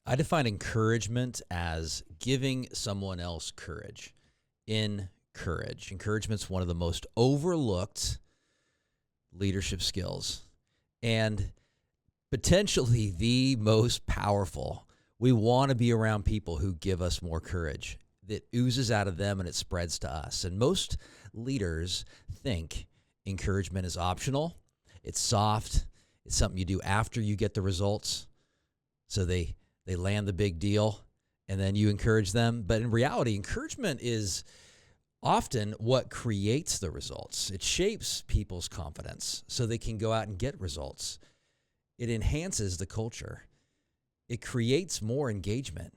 I define encouragement as giving someone else courage. Encouragement's one of the most overlooked leadership skills and potentially the most powerful. We want to be around people who give us more courage that oozes out of them and it spreads to us. And most leaders think encouragement is optional. It's soft. It's something you do after you get the results. So they land the big deal and then you encourage them. But in reality, encouragement is often what creates the results. It shapes people's confidence so they can go out and get results. It enhances the culture. It creates more engagement.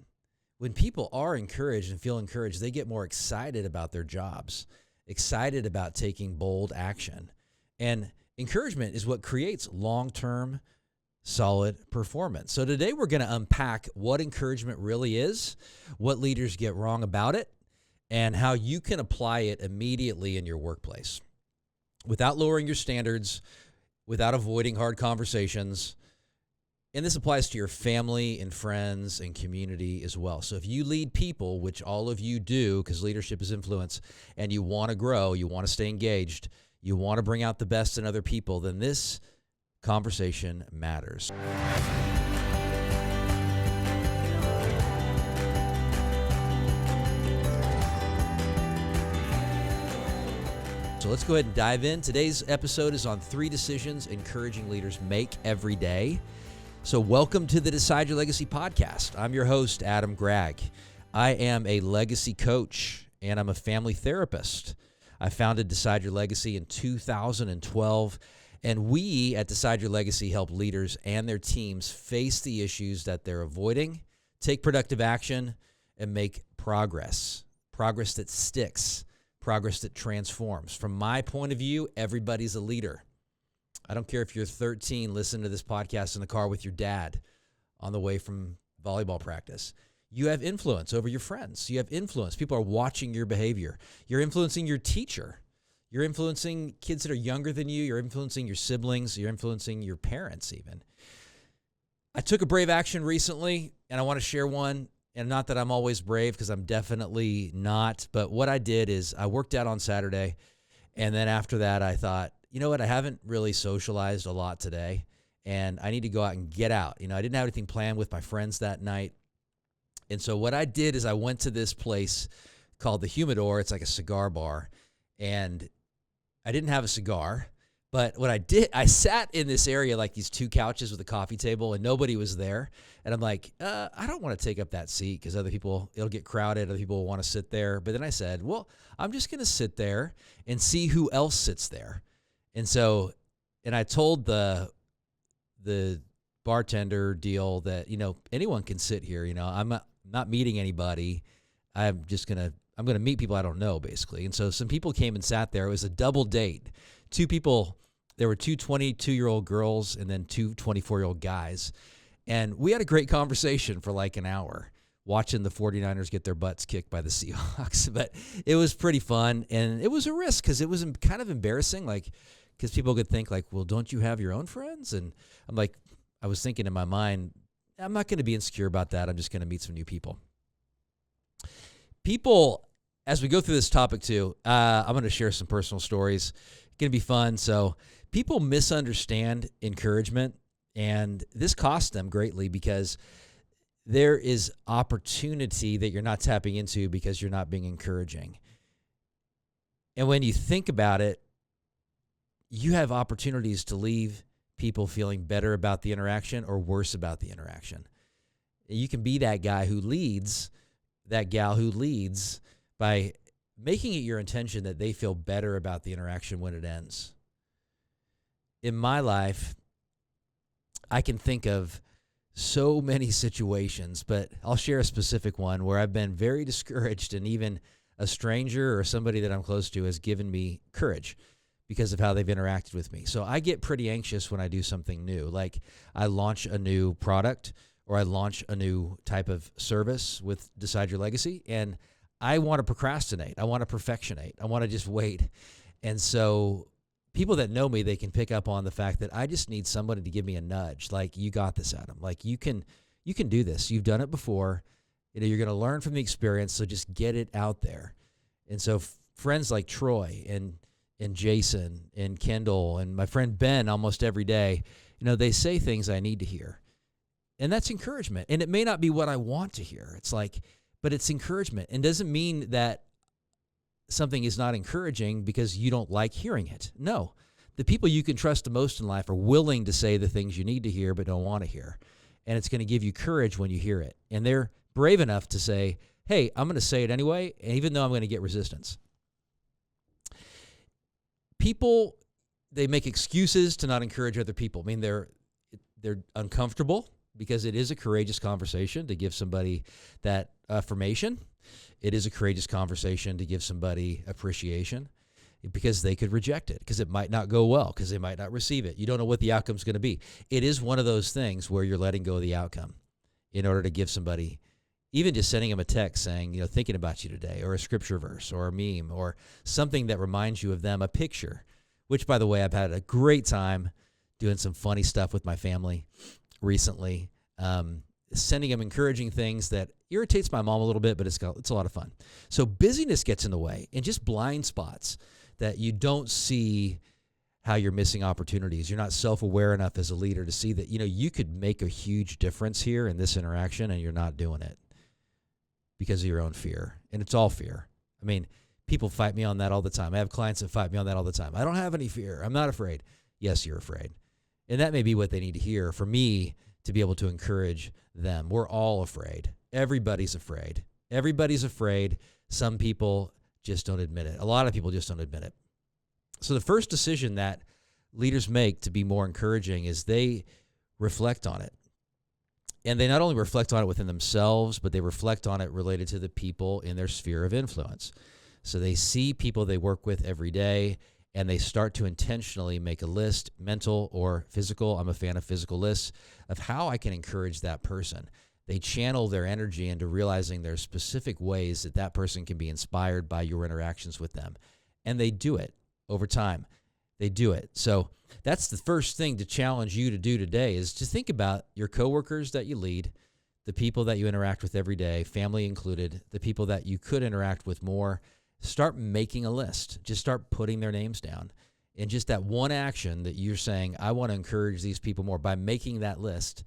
When people are encouraged and feel encouraged, they get more excited about their jobs, excited about taking bold action. And encouragement is what creates long-term solid performance. So today we're going to unpack what encouragement really is, what leaders get wrong about it, and how you can apply it immediately in your workplace without lowering your standards, without avoiding hard conversations. And this applies to your family and friends and community as well. So if you lead people, which all of you do because leadership is influence, and you want to grow, you want to stay engaged, you want to bring out the best in other people, then this conversation matters. So let's go ahead and dive in. Today's episode is on 3 decisions encouraging leaders make every day. So welcome to the Decide Your Legacy podcast. I'm your host, Adam Gragg. I am a legacy coach and I'm a family therapist. I founded Decide Your Legacy in 2012. And we at Decide Your Legacy help leaders and their teams face the issues that they're avoiding, take productive action, and make progress that sticks, progress that transforms. From my point of view, everybody's a leader. I don't care if you're 13, listening to this podcast in the car with your dad on the way from volleyball practice. You have influence over your friends. You have influence. People are watching your behavior. You're influencing your teacher. You're influencing kids that are younger than you. You're influencing your siblings. You're influencing your parents even. I took a brave action recently, and I want to share one. And not that I'm always brave, because I'm definitely not. But what I did is I worked out on Saturday, and then after that I thought, you know what, I haven't really socialized a lot today, and I need to go out and get out. I didn't have anything planned with my friends that night. And so what I did is I went to this place called the Humidor. It's like a cigar bar. And I didn't have a cigar, but what I did, I sat in this area, like these 2 couches with a coffee table, and nobody was there. And I'm like, I don't want to take up that seat because it'll get crowded. Other people will want to sit there. But then I said, well, I'm just going to sit there and see who else sits there. And so, and I told the bartender deal that, anyone can sit here. I'm not meeting anybody. I'm going to meet people I don't know, basically. And so some people came and sat there. It was a double date. 2 people, there were 2 22-year-old girls and then 2 24-year-old guys. And we had a great conversation for like an hour, watching the 49ers get their butts kicked by the Seahawks. But it was pretty fun. And it was a risk because it was kind of embarrassing, because people could think well, don't you have your own friends? And I'm like, I was thinking in my mind, I'm not going to be insecure about that. I'm just going to meet some new people. People, as we go through this topic too, I'm going to share some personal stories. It's going to be fun. So people misunderstand encouragement, and this costs them greatly because there is opportunity that you're not tapping into because you're not being encouraging. And when you think about it, you have opportunities to leave people feeling better about the interaction or worse about the interaction. You can be that guy who leads, that gal who leads, by making it your intention that they feel better about the interaction when it ends. In my life, I can think of so many situations, but I'll share a specific one where I've been very discouraged, and even a stranger or somebody that I'm close to has given me courage because of how they've interacted with me. So I get pretty anxious when I do something new, like I launch a new product or I launch a new type of service with Decide Your Legacy, and I want to procrastinate. I want to perfectionate. I want to just wait. And so people that know me, they can pick up on the fact that I just need somebody to give me a nudge. Like, you got this, Adam. Like, you can You can do this. You've done it before. You're going to learn from the experience, so just get it out there. And so friends like Troy and Jason and Kendall and my friend Ben almost every day, they say things I need to hear. And that's encouragement. And it may not be what I want to hear. But it's encouragement. And doesn't mean that something is not encouraging because you don't like hearing it. No. The people you can trust the most in life are willing to say the things you need to hear but don't want to hear. And it's going to give you courage when you hear it. And they're brave enough to say, hey, I'm going to say it anyway, even though I'm going to get resistance. People, they make excuses to not encourage other people. I mean, they're uncomfortable because it is a courageous conversation to give somebody that affirmation. It is a courageous conversation to give somebody appreciation because they could reject it, because it might not go well, because they might not receive it. You don't know what the outcome's going to be. It is one of those things where you're letting go of the outcome in order to give somebody, even just sending them a text saying, thinking about you today, or a scripture verse, or a meme, or something that reminds you of them, a picture, which, by the way, I've had a great time doing some funny stuff with my family recently, sending them encouraging things that irritates my mom a little bit, but it's a lot of fun. So busyness gets in the way, and just blind spots that you don't see how you're missing opportunities. You're not self-aware enough as a leader to see that, you could make a huge difference here in this interaction, and you're not doing it because of your own fear. And it's all fear. I mean, people fight me on that all the time. I have clients that fight me on that all the time. I don't have any fear. I'm not afraid. Yes, you're afraid. And that may be what they need to hear for me to be able to encourage them. We're all afraid. Everybody's afraid. Everybody's afraid. Some people just don't admit it. A lot of people just don't admit it. So the first decision that leaders make to be more encouraging is they reflect on it. And they not only reflect on it within themselves, but they reflect on it related to the people in their sphere of influence. So they see people they work with every day, and they start to intentionally make a list, mental or physical. I'm a fan of physical lists, of how I can encourage that person. They channel their energy into realizing there's specific ways that that person can be inspired by your interactions with them. And they do it over time. They do it. So that's the first thing to challenge you to do today, is to think about your coworkers that you lead, the people that you interact with every day, family included, the people that you could interact with more. Start making a list. Just start putting their names down. And just that one action that you're saying, I want to encourage these people more, by making that list,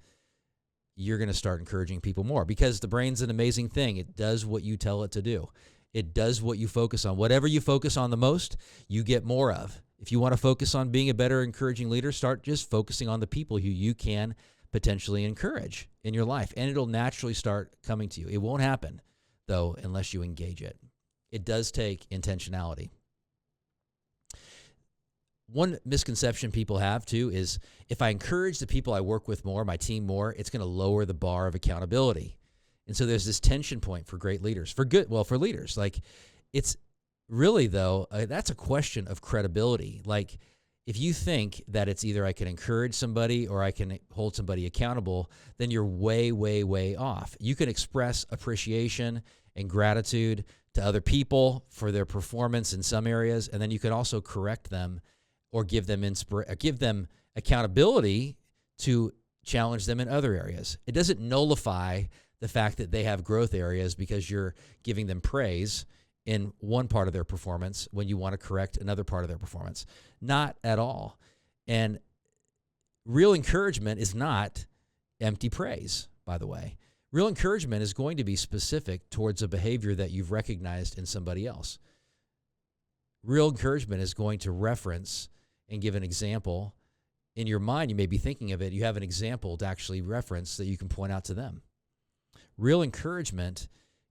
you're going to start encouraging people more, because the brain's an amazing thing. It does what you tell it to do. It does what you focus on. Whatever you focus on the most, you get more of. If you want to focus on being a better encouraging leader, start just focusing on the people who you can potentially encourage in your life, and it'll naturally start coming to you. It won't happen, though, unless you engage it. It does take intentionality. One misconception people have, too, is if I encourage the people I work with more, my team more, it's going to lower the bar of accountability. And so there's this tension point for great leaders, for leaders. Like, it's really, though, that's a question of credibility. Like, if you think that it's either I can encourage somebody or I can hold somebody accountable, then you're way, way, way off. You can express appreciation and gratitude to other people for their performance in some areas, and then you can also correct them or give them accountability to challenge them in other areas. It doesn't nullify the fact that they have growth areas because you're giving them praise in one part of their performance when you want to correct another part of their performance. Not at all. And real encouragement is not empty praise, by the way. Real encouragement is going to be specific towards a behavior that you've recognized in somebody else. Real encouragement is going to reference and give an example. In your mind, you may be thinking of it. You have an example to actually reference that you can point out to them. Real encouragement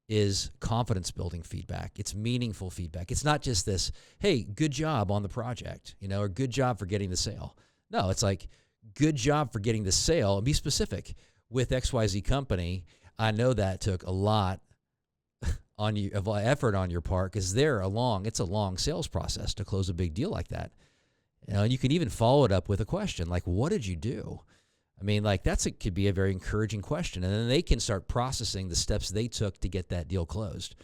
is confidence-building feedback. It's meaningful feedback. It's not just this, hey, good job on the project, or good job for getting the sale. No, it's like, good job for getting the sale, and be specific. With XYZ company, I know that took a lot of effort on your part, because it's a long sales process to close a big deal like that. And you can even follow it up with a question like, what did you do? I mean, like, could be a very encouraging question. And then they can start processing the steps they took to get that deal closed.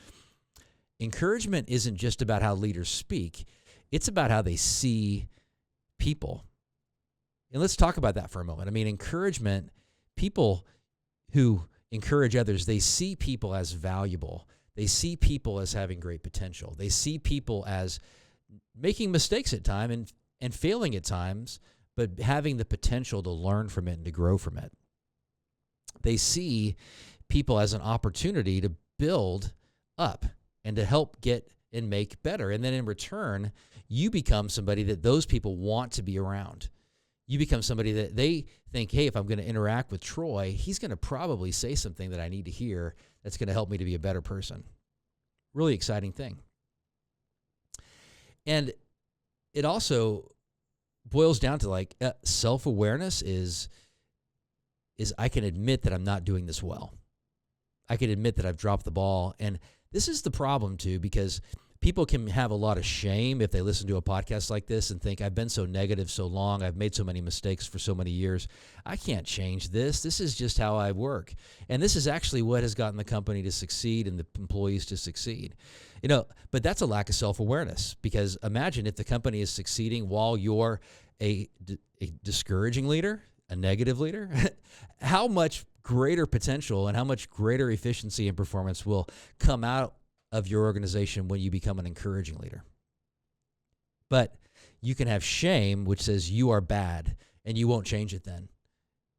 Encouragement isn't just about how leaders speak. It's about how they see people. And let's talk about that for a moment. I mean, encouragement, people who encourage others, they see people as valuable. They see people as having great potential. They see people as making mistakes at times and failing at times, but having the potential to learn from it and to grow from it. They see people as an opportunity to build up and to help get and make better. And then in return, you become somebody that those people want to be around. You become somebody that they think, hey, if I'm going to interact with Troy, he's going to probably say something that I need to hear that's going to help me to be a better person. Really exciting thing. And it also boils down to like self-awareness is I can admit that I'm not doing this well. I can admit that I've dropped the ball. And this is the problem too, because people can have a lot of shame if they listen to a podcast like this and think, I've been so negative so long, I've made so many mistakes for so many years, I can't change this. This is just how I work. And this is actually what has gotten the company to succeed and the employees to succeed. But that's a lack of self-awareness, because imagine if the company is succeeding while you're a discouraging leader, a negative leader, how much greater potential and how much greater efficiency and performance will come out of your organization when you become an encouraging leader. But you can have shame, which says you are bad, and you won't change it then.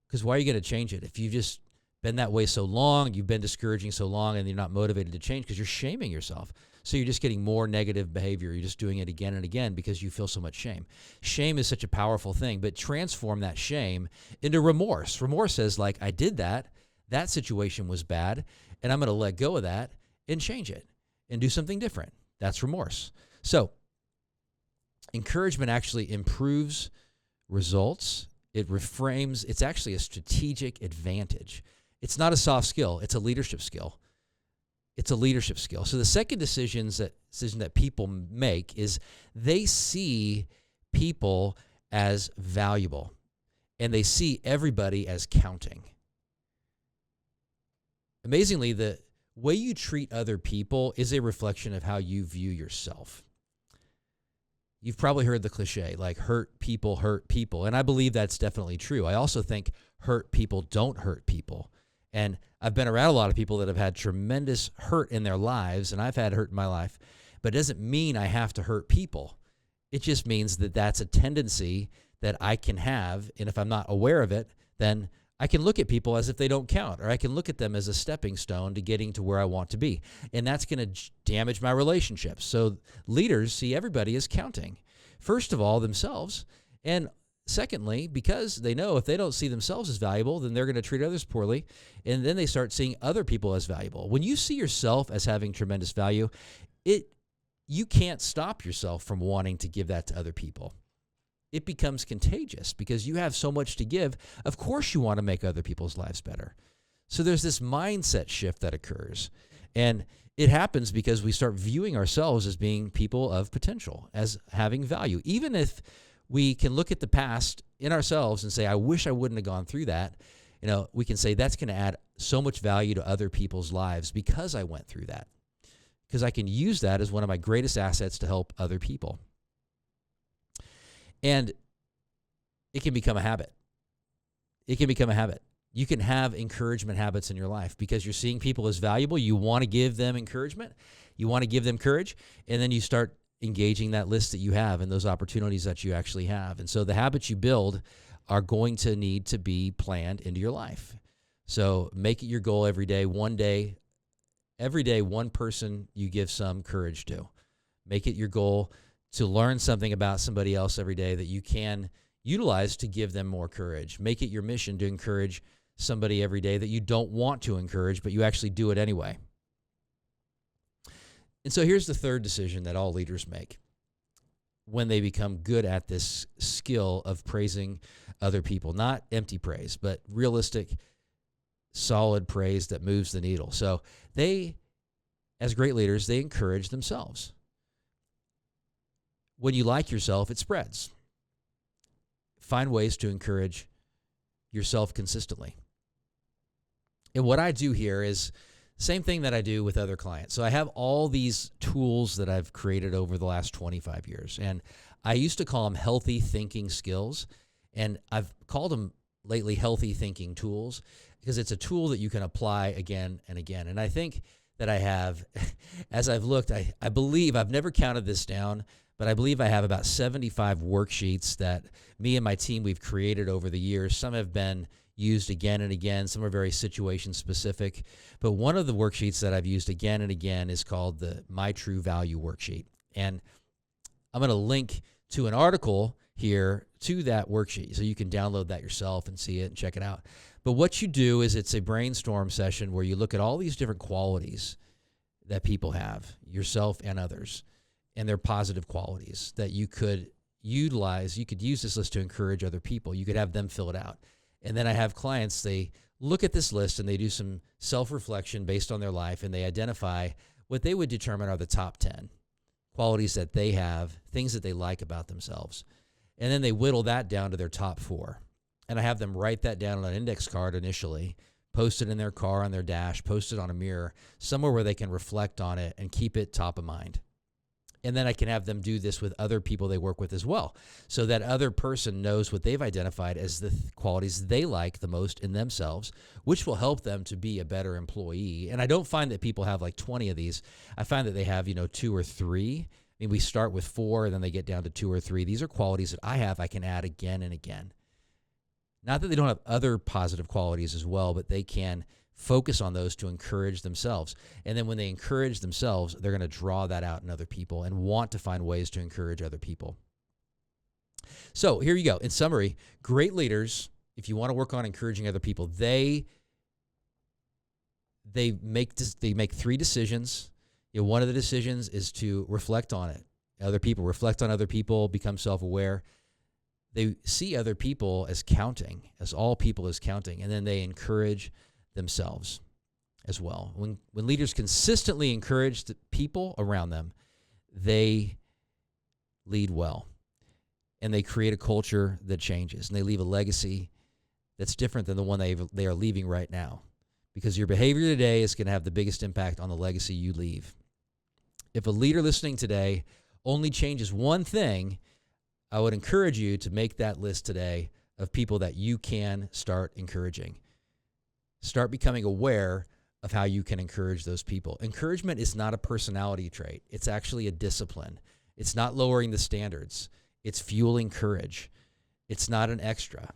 Because why are you going to change it? If you've just been that way so long, you've been discouraging so long, and you're not motivated to change because you're shaming yourself. So you're just getting more negative behavior. You're just doing it again and again because you feel so much shame. Shame is such a powerful thing, but transform that shame into remorse. Remorse says, like, I did that situation was bad, and I'm going to let go of that and change it and do something different. That's remorse. So encouragement actually improves results. It reframes. It's actually a strategic advantage. It's not a soft skill. It's a leadership skill. It's a leadership skill. So the second decision that people make is they see people as valuable, and they see everybody as counting. Amazingly, the way you treat other people is a reflection of how you view yourself. You've probably heard the cliche, like hurt people, and I believe that's definitely true. I also think hurt people don't hurt people. And I've been around a lot of people that have had tremendous hurt in their lives, and I've had hurt in my life, but it doesn't mean I have to hurt people. It just means that that's a tendency that I can have, and if I'm not aware of it, then I can look at people as if they don't count, or I can look at them as a stepping stone to getting to where I want to be, and that's going to damage my relationships. So leaders see everybody as counting, first of all, themselves, and secondly, because they know if they don't see themselves as valuable, then they're going to treat others poorly, and then they start seeing other people as valuable. When you see yourself as having tremendous value, you can't stop yourself from wanting to give that to other people. It becomes contagious because you have so much to give. Of course you want to make other people's lives better. So there's this mindset shift that occurs, and it happens because we start viewing ourselves as being people of potential, as having value, even if we can look at the past in ourselves and say, I wish I wouldn't have gone through that. We can say that's going to add so much value to other people's lives because I went through that. Because I can use that as one of my greatest assets to help other people. And it can become a habit. It can become a habit. You can have encouragement habits in your life because you're seeing people as valuable. You want to give them encouragement. You want to give them courage. And then you start engaging that list that you have and those opportunities that you actually have. And so the habits you build are going to need to be planned into your life. So make it your goal every day, every day, one person you give some courage to. Make it your goal to learn something about somebody else every day that you can utilize to give them more courage. Make it your mission to encourage somebody every day that you don't want to encourage, but you actually do it anyway. And so here's the third decision that all leaders make when they become good at this skill of praising other people. Not empty praise, but realistic, solid praise that moves the needle. So they, as great leaders, they encourage themselves. When you like yourself, it spreads. Find ways to encourage yourself consistently. And what I do here is same thing that I do with other clients. So I have all these tools that I've created over the last 25 years. And I used to call them healthy thinking skills. And I've called them lately healthy thinking tools. because it's a tool that you can apply again and again. And I think that I have, as I've looked, I believe, I've never counted this down, but I believe I have about 75 worksheets that me and my team, we've created over the years. Some have been used again and again. Some are very situation specific. But one of the worksheets that I've used again and again is called the My True Value Worksheet. And I'm going to link to an article here to that worksheet so you can download that yourself and see it and check it out. But what you do is it's a brainstorm session where you look at all these different qualities that people have, yourself and others, and their positive qualities that you could utilize. You could use this list to encourage other people. You could have them fill it out. And then I have clients, they look at this list and they do some self-reflection based on their life, and they identify what they would determine are the top 10 qualities that they have, things that they like about themselves. And then they whittle that down to their top 4. And I have them write that down on an index card initially, post it in their car, on their dash, post it on a mirror, somewhere where they can reflect on it and keep it top of mind. And then I can have them do this with other people they work with as well, so that other person knows what they've identified as the qualities they like the most in themselves, which will help them to be a better employee. And I don't find that people have like 20 of these. I find that they have, 2 or 3. I mean, we start with 4, and then they get down to 2 or 3. These are qualities that I can add again and again. Not that they don't have other positive qualities as well, but they can focus on those to encourage themselves. And then when they encourage themselves, they're going to draw that out in other people and want to find ways to encourage other people. So here you go. In summary, great leaders, if you want to work on encouraging other people, they make 3 decisions. One of the decisions is to reflect on it. Other people, reflect on other people, become self-aware. They see other people as counting, as all people as counting, and then they encourage themselves as well. When leaders consistently encourage the people around them, they lead well, and they create a culture that changes, and they leave a legacy that's different than the one they are leaving right now, because your behavior today is going to have the biggest impact on the legacy you leave. If a leader listening today only changes one thing, I would encourage you to make that list today of people that you can start encouraging. Start becoming aware of how you can encourage those people. Encouragement is not a personality trait. It's actually a discipline. It's not lowering the standards. It's fueling courage. It's not an extra.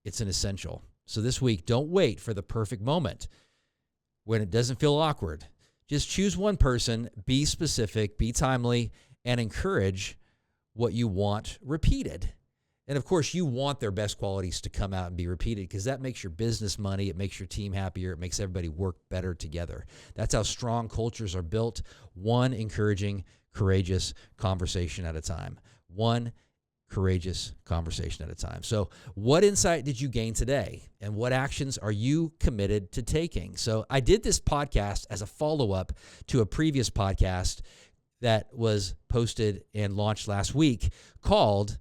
It's an essential. So this week, don't wait for the perfect moment when it doesn't feel awkward. Just choose one person, be specific, be timely, and encourage what you want repeated. And of course, you want their best qualities to come out and be repeated, because that makes your business money, it makes your team happier, it makes everybody work better together. That's how strong cultures are built, one encouraging, courageous conversation at a time. One courageous conversation at a time. So what insight did you gain today? And what actions are you committed to taking? So I did this podcast as a follow-up to a previous podcast that was posted and launched last week called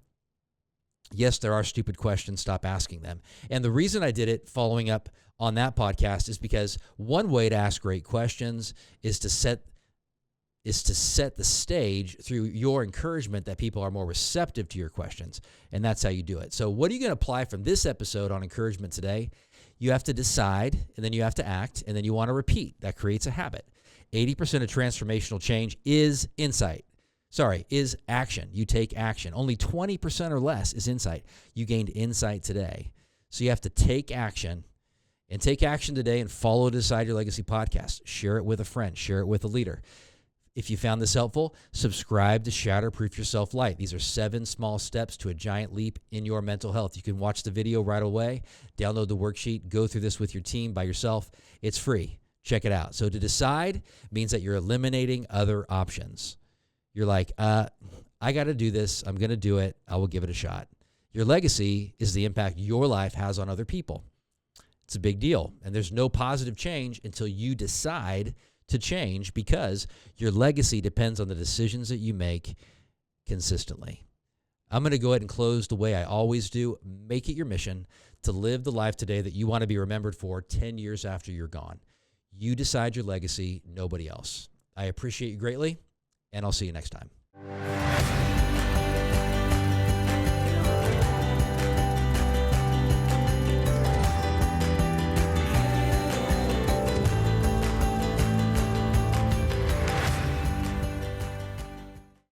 Yes, There Are Stupid Questions, Stop Asking Them. And the reason I did it following up on that podcast is because one way to ask great questions is to set the stage through your encouragement that people are more receptive to your questions. And that's how you do it. So what are you going to apply from this episode on encouragement today? You have to decide, and then you have to act, and then you want to repeat. That creates a habit. 80% of transformational change is is action. You take action. Only 20% or less is insight. You gained insight today. So you have to take action, and take action today and follow Decide Your Legacy podcast. Share it with a friend. Share it with a leader. If you found this helpful, subscribe to Shatterproof Yourself LITE. These are 7 small steps to a giant leap in your mental health. You can watch the video right away, download the worksheet, go through this with your team by yourself. It's free. Check it out. So to decide means that you're eliminating other options. You're like, I got to do this. I'm going to do it. I will give it a shot. Your legacy is the impact your life has on other people. It's a big deal. And there's no positive change until you decide to change, because your legacy depends on the decisions that you make consistently. I'm going to go ahead and close the way I always do. Make it your mission to live the life today that you want to be remembered for 10 years after you're gone. You decide your legacy, nobody else. I appreciate you greatly, and I'll see you next time.